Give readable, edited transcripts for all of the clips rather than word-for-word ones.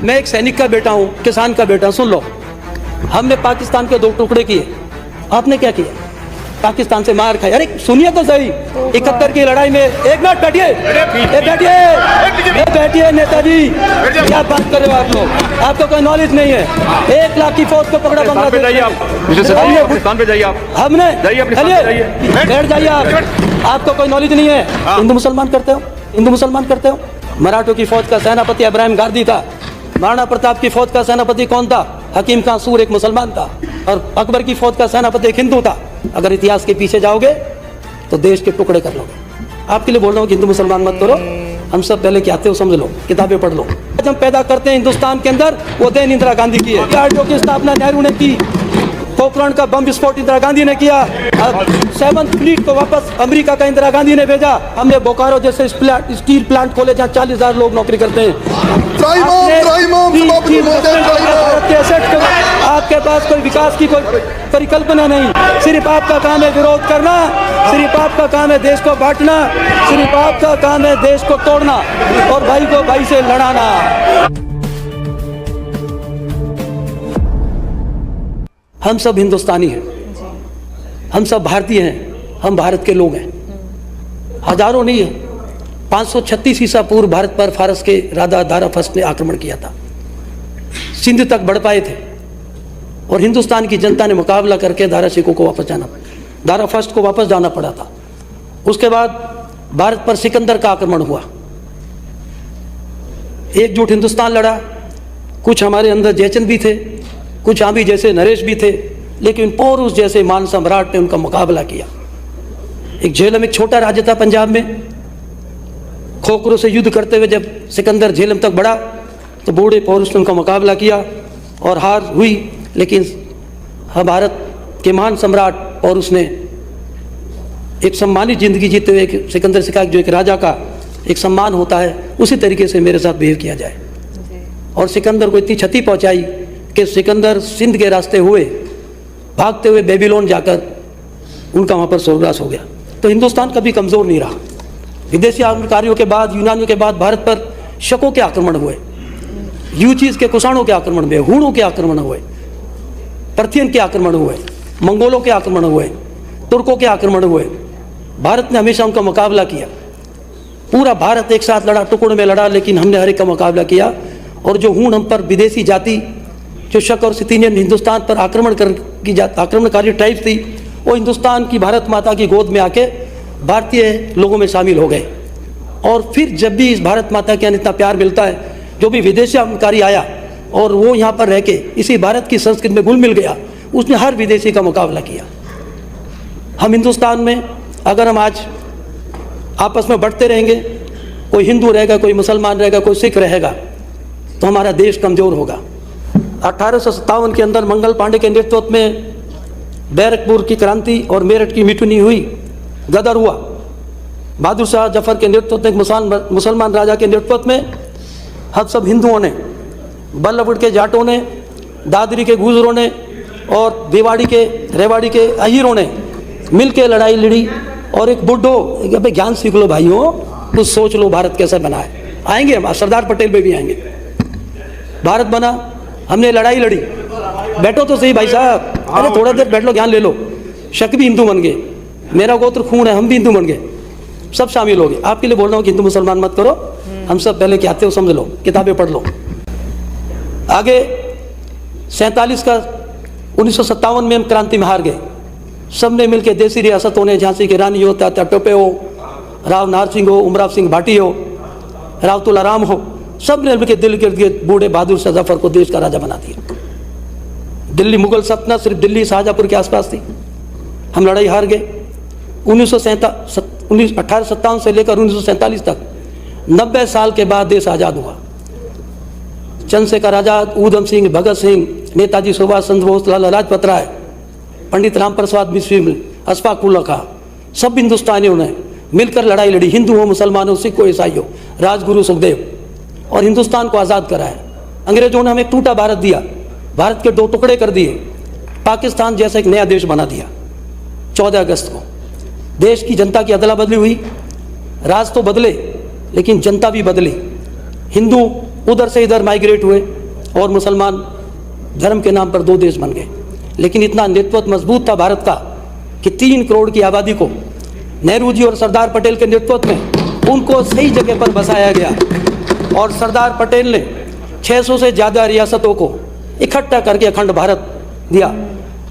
मैं एक सैनिक का बेटा हूँ, किसान का बेटा। सुन लो, हमने पाकिस्तान के 2 टुकड़े किए, आपने क्या किया? पाकिस्तान से मार खाई। अरे सुनिए तो सही, 71 की लड़ाई में, एक मिनट बैठिए, बैठिए नेताजी, क्या बात कर रहे हो आप लोग? आपको कोई नॉलेज नहीं है। 1 लाख की फौज को पकड़ा बांग्लादेश। पाकिस्तान पे जाइए आप, हमने बैठ जाइए आप, आपको कोई नॉलेज नहीं है। हिंदू मुसलमान करते हो, हिंदू मुसलमान करते हो। मराठों की फौज का सेनापति इब्राहिम गांधी था। महाराणा प्रताप की फौज का सेनापति कौन था? हकीम खां सूर, एक मुसलमान था। और अकबर की फौज का सेनापति एक हिंदू था। अगर इतिहास के पीछे जाओगे तो देश के टुकड़े कर लोगे। आपके लिए बोल रहा हूँ कि हिंदू मुसलमान मत करो। हम सब पहले क्या थे वो समझ लो, किताबें पढ़ लो। आज हम पैदा करते हैं हिंदुस्तान के अंदर, वो देन इंदिरा गांधी की है। आरडीओ की स्थापना नेहरू ने की। पोखरण का बम विस्फोट इंदिरा गांधी ने किया। 7th फ्लीट को वापस अमेरिका का इंदिरा गांधी ने भेजा। हमने बोकारो जैसे स्टील प्लांट खोले जहाँ 40,000 लोग नौकरी करते हैं। आपके पास कोई विकास की कोई परिकल्पना नहीं। सिर्फ आपका काम है विरोध करना, सिर्फ आपका काम है देश को बांटना, सिर्फ आपका काम है देश को तोड़ना और भाई को भाई से लड़ाना। हम सब हिंदुस्तानी हैं, हम सब भारतीय हैं, हम भारत के लोग हैं। हजारों नहीं है, 536 ईसा पूर्व भारत पर फारस के राजा दारा फर्स्ट ने आक्रमण किया था। सिंध तक बढ़ पाए थे और हिंदुस्तान की जनता ने मुकाबला करके दारा शिकोह को वापस जाना, दारा फर्स्ट को वापस जाना पड़ा था। उसके बाद भारत पर सिकंदर का आक्रमण हुआ। एकजुट हिंदुस्तान लड़ा। कुछ हमारे अंदर जयचंद भी थे, कुछ आंबी जैसे नरेश भी थे, लेकिन पोरुष जैसे मान सम्राट ने उनका मुकाबला किया। एक झेलम, एक छोटा राज्य था पंजाब में। खोखरों से युद्ध करते हुए जब सिकंदर झेलम तक बढ़ा तो बूढ़े पौरुष ने उनका मुकाबला किया और हार हुई। लेकिन भारत के महान सम्राट पौरुष ने एक सम्मानित जिंदगी जीते हुए एक सिकंदर से कहा जो एक राजा का एक सम्मान होता है, उसी तरीके से मेरे साथ बिहेव किया जाए। और सिकंदर को इतनी क्षति पहुंचाई कि सिकंदर सिंध के रास्ते हुए भागते हुए बेबीलोन जाकर उनका वहाँ पर स्वर्गवास हो गया। तो हिंदुस्तान कभी कमज़ोर नहीं रहा। विदेशी आक्रमणकारियों के बाद, यूनानियों के बाद भारत पर शकों के आक्रमण हुए, यूचीज के कुषाणों के आक्रमण हुए, हूणों के आक्रमण हुए, पर्थियन के आक्रमण हुए, मंगोलों के आक्रमण हुए, तुर्कों के आक्रमण हुए। भारत ने हमेशा उनका मुकाबला किया। पूरा भारत एक साथ लड़ा, टुकड़ों में लड़ा, लेकिन हमने हर एक का मुकाबला किया। और जो हूण हम पर विदेशी जाति, जो शक और सितीनियन हिंदुस्तान पर आक्रमणकारी ट्राइब थी, वो हिंदुस्तान की भारत माता की गोद में आके भारतीय लोगों में शामिल हो गए। और फिर जब भी इस भारत माता के यहाँ इतना प्यार मिलता है, जो भी विदेशी आक्रमणकारी आया और वो यहाँ पर रह के इसी भारत की संस्कृति में घुल मिल गया, उसने हर विदेशी का मुकाबला किया। हम हिंदुस्तान में अगर हम आज आपस में बढ़ते रहेंगे, कोई हिंदू रहेगा, कोई मुसलमान रहेगा, कोई सिख रहेगा, तो हमारा देश कमज़ोर होगा। 1857 के अंदर मंगल पांडे के नेतृत्व में बैरकपुर की क्रांति और मेरठ की मिटुनी हुई, गदर हुआ। बहादुर शाह जफर के नेतृत्व में, मुसलमान राजा के नेतृत्व में हम सब हिंदुओं ने, बल्लभगढ़ के जाटों ने, दादरी के गुजरों ने और देवाड़ी के, रेवाड़ी के अहीरों ने मिल के लड़ाई लड़ी। और एक बुड्ढो, अबे ज्ञान सीख लो भाइयों, कुछ सोच लो भारत कैसा बना है। आएंगे हम, सरदार पटेल पे भी आएंगे। भारत बना, हमने लड़ाई लड़ी। बैठो तो सही भाई साहब, अरे थोड़ा देर बैठ लो, ज्ञान ले लो। शक भी हिंदू बन गए, मेरा गोत्र खून है, हम भी हिंदू बन गए, सब शामिल हो गए। आपके लिए बोल रहा हूँ कि हिंदू मुसलमान मत करो। हम सब पहले क्या थे वो समझ लो, किताबें पढ़ लो। आगे 1957 में हम क्रांति में हार गए। सब ने मिलकर देसी रियासतों ने, झांसी की रानी हो, तात्या टोपे हो, राव नार सिंह हो, उमराव सिंह भाटी हो, राव तुलाराम हो, सब ने मिलकर दिल्ली के बूढ़े बहादुर शाह जफर को देश का राजा बना दिया। दिल्ली मुगल सल्तनत सिर्फ दिल्ली शाहजहाँपुर के आसपास थी। हम लड़ाई हार गए। 1857 से लेकर 1947 तक 90 साल के बाद देश आज़ाद हुआ। चंद्रशेखर आज़ाद, ऊधम सिंह, भगत सिंह, नेताजी सुभाष चंद्र बोस, लाला लाजपत राय, पंडित राम प्रसाद बिस्मिल, अशफाक उल्ला खां, सब हिंदुस्तानियों ने मिलकर लड़ाई लड़ी। हिंदू हो, मुसलमान हो, सिख हो, ईसाई हो, राजगुरु सुखदेव, और हिंदुस्तान को आज़ाद कराया। अंग्रेजों ने हमें टूटा भारत दिया, भारत के 2 टुकड़े कर दिए, पाकिस्तान जैसा एक नया देश बना दिया। 14 अगस्त को देश की जनता की अदला बदली हुई। राज तो बदले लेकिन जनता भी बदली। हिंदू उधर से इधर माइग्रेट हुए और मुसलमान धर्म के नाम पर 2 देश बन गए। लेकिन इतना नेतृत्व मजबूत था भारत का कि 3 करोड़ की आबादी को नेहरू जी और सरदार पटेल के नेतृत्व में उनको सही जगह पर बसाया गया और सरदार पटेल ने 600 से ज़्यादा रियासतों को इकट्ठा करके अखंड भारत दिया।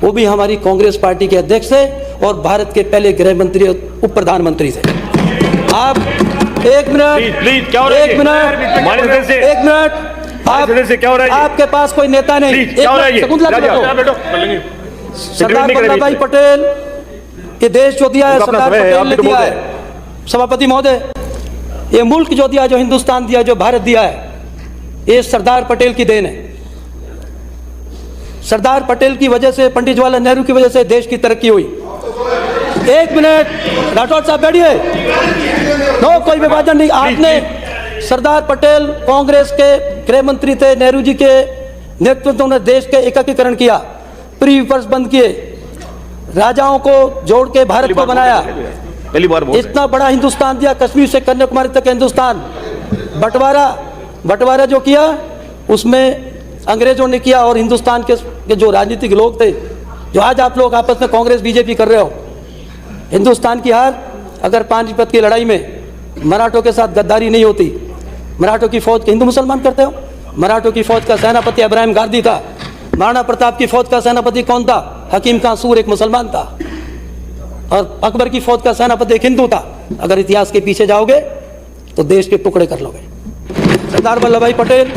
वो भी हमारी कांग्रेस पार्टी के अध्यक्ष थे और भारत के पहले गृह मंत्री और उप प्रधानमंत्री थे। आप एक मिनट, एक मिनट, आपके पास कोई नेता नहीं। सरदार वल्लभ भाई पटेल ये देश जो दिया है सरदार पटेल ने दिया है। सभापति महोदय, ये मुल्क जो दिया, जो हिंदुस्तान दिया, जो भारत दिया है, ये सरदार पटेल की देन है। सरदार पटेल की वजह से, पंडित जवाहरलाल नेहरू की वजह से देश की तरक्की हुई। एक मिनट, राठौर साहब बैठिए। नो, कोई विभाजन नहीं। आपने सरदार पटेल कांग्रेस के गृह मंत्री थे, नेहरू जी के नेतृत्व में देश के एकीकरण किया, प्री विपर्स बंद किए, राजाओं को जोड़ के भारत को बनाया, पहली बार इतना बड़ा हिंदुस्तान दिया, कश्मीर से कन्याकुमारी तक हिंदुस्तान। बंटवारा जो किया उसमें अंग्रेजों ने किया और हिंदुस्तान के जो राजनीतिक लोग थे, जो आज आप लोग आपस में कांग्रेस बीजेपी कर रहे हो, हिंदुस्तान की हार अगर पानीपत की लड़ाई में मराठों के साथ गद्दारी नहीं होती, मराठों की फौज हिंदू मुसलमान करते हो, मराठों की फौज का सेनापति इब्राहिम गांधी था, महाराणा प्रताप की फौज का सेनापति कौन था? हकीम खां सूर एक मुसलमान था, और अकबर की फौज का सेनापति एक हिंदू था। अगर इतिहास के पीछे जाओगे तो देश के टुकड़े कर लोगे। सरदार वल्लभ भाई पटेल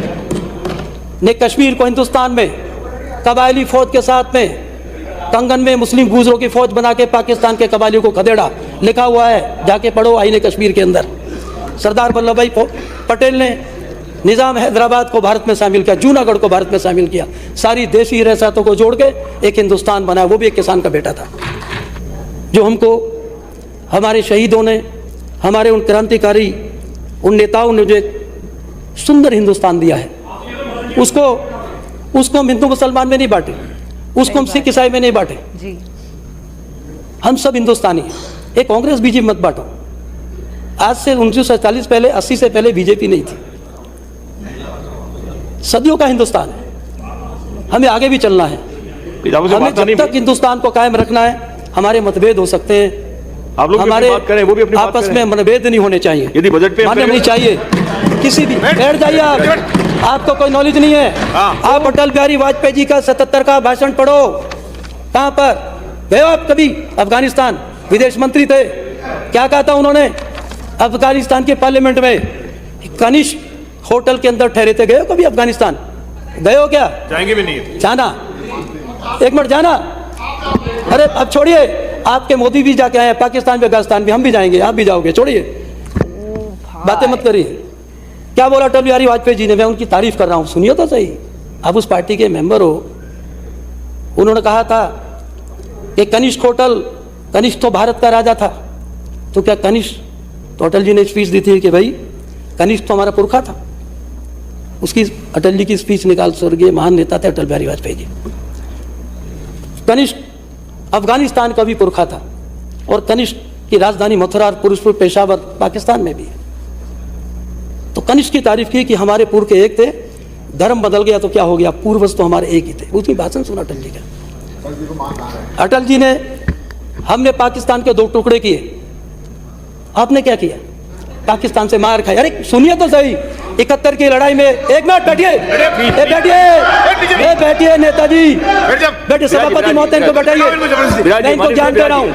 ने कश्मीर को हिंदुस्तान में कबायली फौज के साथ में कंगन में मुस्लिम गुजरों की फौज बना के पाकिस्तान के कबायलियों को खदेड़ा। लिखा हुआ है, जाके पढ़ो आईने कश्मीर के अंदर। सरदार वल्लभ भाई पटेल ने निज़ाम हैदराबाद को भारत में शामिल किया, जूनागढ़ को भारत में शामिल किया, सारी देशी रियासतों को जोड़ के एक हिंदुस्तान बनाया। वो भी एक किसान का बेटा था, जो हमको हमारे शहीदों ने, हमारे उन क्रांतिकारी, उन नेताओं ने जो एक सुंदर हिंदुस्तान दिया है, उसको हम हिंदू मुसलमान में नहीं बांटे, उसको हम सिख ईसाई में नहीं बांटे, हम सब हिंदुस्तानी हैं। एक कांग्रेस बीजेपी मत बांटो। आज से 1947 पहले, 80 से पहले बीजेपी नहीं थी। सदियों का हिंदुस्तान है, हमें आगे भी चलना है। हमें जब तक हिंदुस्तान को कायम रखना है, हमारे मतभेद हो सकते हैं, आप लोग हमारे बात करें, वो भी अपनी आपस में मतभेद नहीं होने चाहिए, यदि बजट पे मान्य नहीं चाहिए किसी भी। बैठ जाइए आप, आपको कोई नॉलेज नहीं है। आप अटल बिहारी वाजपेयी जी का 77 का भाषण पढ़ो। कहाँ पर गए हो आप कभी? अफगानिस्तान विदेश मंत्री थे, क्या कहा था उन्होंने अफगानिस्तान के पार्लियामेंट में? कनिष्क होटल के अंदर ठहरे थे। गए हो कभी अफगानिस्तान? गए हो क्या? जाएंगे भी नहीं, जाना, एक मिनट जाना। अरे अब छोड़िए, आपके मोदी भी जाके आए हैं पाकिस्तान भी, अफगानिस्तान भी, हम भी जाएंगे, आप भी जाओगे, छोड़िए बातें मत करिए। क्या बोला अटल बिहारी वाजपेयी जी ने? मैं उनकी तारीफ कर रहा हूँ, सुनिए तो सही। आप उस पार्टी के मेंबर हो। उन्होंने कहा था कि कनिष्क होटल, कनिष्क तो भारत का राजा था, तो क्या कनिष्क, तो अटल जी ने स्पीच दी थी कि भाई कनिष्क तो हमारा पुरखा था। उसकी अटल जी की स्पीच निकाल, स्वर्गीय महान नेता थे अटल बिहारी वाजपेयी जी। कनिष्क अफगानिस्तान का भी पुरखा था, और कनिष्क की राजधानी मथुरा और पुरुषपुर पेशावर पाकिस्तान में भी है। तो कनिष्क की तारीफ की कि हमारे पूर्व के एक थे, धर्म बदल गया तो क्या हो गया, पूर्वज तो हमारे एक ही थे। उसकी भाषण सुना अटल जी का। अटल जी ने, हमने पाकिस्तान के 2 टुकड़े किए, आपने क्या किया? पाकिस्तान से मार खाई। अरे सुनिए तो सही, 71 की लड़ाई में, एक मिनट बैठिए, बैठिए नेताजी, बैठिए। सभापति महोदय को बैठाइए, मैं इनको ज्ञान दे रहा हूँ।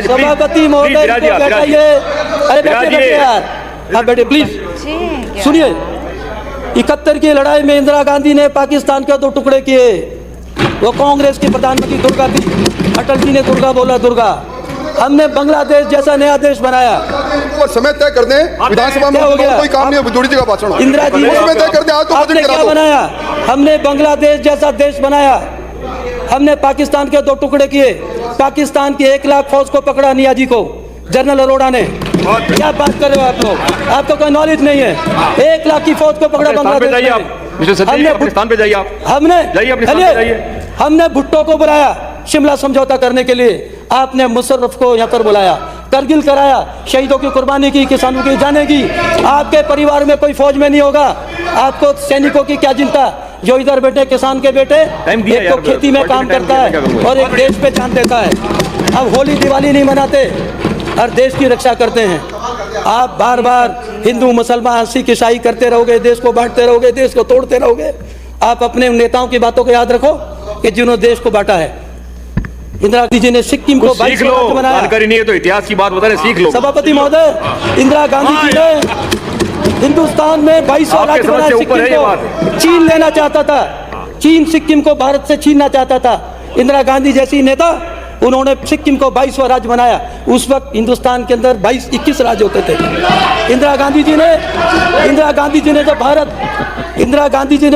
सभापति महोदय को बैठाइए। अरे बैठिए यार, आप बैठिए प्लीज, सुनिए। 71 की लड़ाई में इंदिरा गांधी ने पाकिस्तान के 2 टुकड़े किए। वो कांग्रेस की प्रधानमंत्री दुर्गा थी, अटल जी ने दुर्गा बोला, दुर्गा। हमने बांग्लादेश जैसा नया देश बनाया। और समय तय कर दें, विधानसभा में कोई काम नहीं है, जोड़ी जी का भाषण। इंदिरा जी समय तय कर दें, आज तो आपने क्या बनाया? हमने बांग्लादेश जैसा देश बनाया। हमने पाकिस्तान के 2 टुकड़े किए। पाकिस्तान की 1 लाख फौज को पकड़ा, नियाजी को, जनरल अरोड़ा ने। क्या बात कर रहे हो आप लोग? आपको कोई नॉलेज नहीं है। 1 लाख की फौज को पकड़ा बांग्लादेश में। हमने भुट्टो को बुलाया शिमला समझौता करने के लिए, आपने मुशर्रफ को यहाँ पर बुलाया। करगिल कराया, शहीदों की कुर्बानी की, किसानों की जाने की। आपके परिवार में कोई फौज में नहीं होगा, आपको सैनिकों की क्या चिंता? जो इधर बैठे किसान के बेटे, टाइम दिया एक तो यार, खेती में काम टाइम करता दिया, क्या है करूंगा? और एक देश पे जान देता है। अब होली दिवाली नहीं मनाते और देश की रक्षा करते हैं। आप बार बार हिंदू मुसलमान सिख ईसाई करते रहोगे, देश को बांटते रहोगे, देश को तोड़ते रहोगे। आप अपने नेताओं की बातों को याद रखो कि जिन्होंने देश को बांटा है। इंदिरा गांधी जी ने सिक्किम को कुछ सीख 22 लो, राज्य बनाया। जानकारी नहीं है तो इतिहास की बात बता रहे, सीख लो। सभापति महोदय, इंदिरा गांधी जी ने हिंदुस्तान में 22वां आपके राज्य समझ बनाया। से ऊपर है ये सिक्किम को चीन लेना चाहता था, चीन सिक्किम को भारत से छीनना चाहता था। इंदिरा गांधी जैसी नेता, उन्होंने सिक्किम को 22वां राज्य बनाया। उस वक्त हिंदुस्तान के अंदर 21 राज्य होते थे। इंदिरा गांधी जी ने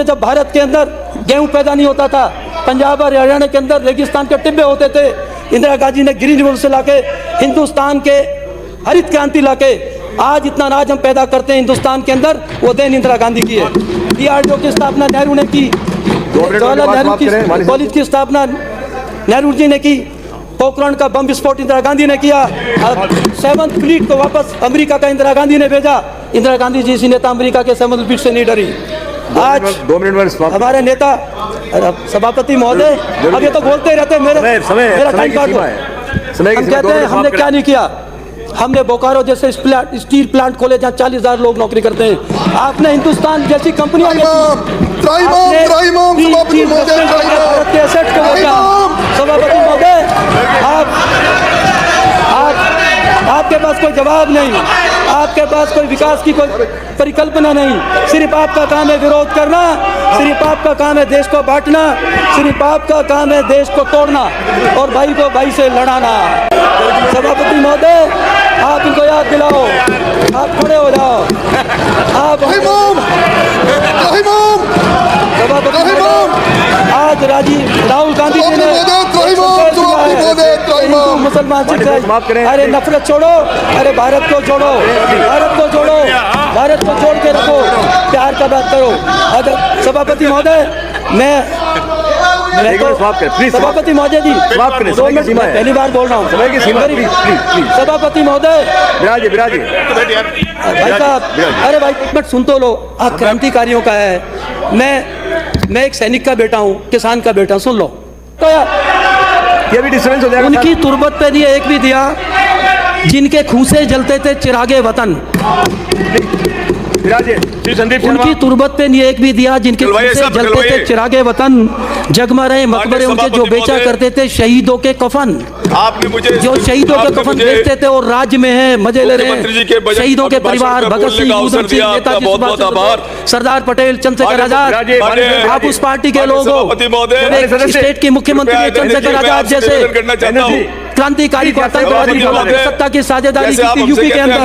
जब भारत के अंदर गेहूं पैदा नहीं होता था, पंजाब और हरियाणा के अंदर रेगिस्तान के टिब्बे होते थे, इंदिरा गांधी ने ग्रीन रिवॉल्यूशन लाके हिंदुस्तान के हरित क्रांति लाके आज इतना अनाज हम पैदा करते हैं हिंदुस्तान के अंदर, वो देन इंदिरा गांधी की है। डीआरडीओ की स्थापना नेहरू ने की, जवाहरलाल नेहरू की कॉलेज की स्थापना नेहरू जी ने की, पोखरण का बम विस्फोट इंदिरा गांधी ने किया, 7th फ्लीट को वापस अमेरिका का इंदिरा गांधी ने भेजा। इंदिरा गांधी जी नेता अमेरिका के 7th फ्लीट से नहीं डरी। आज 2 मिनट में समाप्त। हमारे नेता सभापति महोदय, अब ये तो बोलते ही रहते हैं, मेरा टाइम काट दो। हम कहते हैं हमने क्या नहीं किया। हमने बोकारो जैसे स्टील प्लांट खोले जहाँ 40,000 लोग नौकरी करते हैं। आपने हिंदुस्तान जैसी कंपनियां सभापति महोदय, आपके पास कोई जवाब नहीं, आपके पास कोई विकास की कोई परिकल्पना नहीं। सिर्फ आपका काम है विरोध करना, सिर्फ आपका काम है देश को बांटना, सिर्फ आपका काम है देश को तोड़ना और भाई को भाई से लड़ाना। सभापति महोदय, आप इनको याद दिलाओ, आप खड़े हो जाओ। आप सभापति आज राहुल गांधी जी ने हिंदू मुसलमान सिख, अरे नफरत छोड़ो, अरे भारत को जोड़ो, भारत को जोड़ो, भारत को जोड़ के रखो, प्यार का बात करो। अगर सभापति महोदय, सभापति महोदय जी, 2 मिनट, मैं पहली बार बोल रहा हूँ। सभापति महोदय, भाई साहब, अरे भाई एक मिनट सुन तो लो। आप क्रांतिकारियों का है, मैं एक सैनिक का बेटा हूँ, किसान का बेटा, सुन लो तो यार। ये भी डिस्टर्बेंस हो जाएगा। उनकी तुरबत पे दिए एक भी दिया जिनके खून से जलते थे चिरागे वतन। उनकी तुरबत पे नहीं एक भी दिया जिनके खून से जलते थे चिरागे वतन। जगमा रहे मकबरे उनके जो बेचा करते थे शहीदों के कफन। आपने मुझे जो शहीदों के कफन बेचते थे और राज्य में है मजे ले रहे हैं शहीदों के परिवार। भगत सिंह, ऊधम सिंह, नेताजी सुभाष चंद्र बोस, सरदार पटेल, चंद्रशेखर आजाद। आप उस पार्टी के लोग हो, स्टेट के मुख्यमंत्री चंद्रशेखर आजाद जैसे क्रांतिकारी को आतंकवादी बोला, सत्ता की साझेदारी की यूपी के अंदर।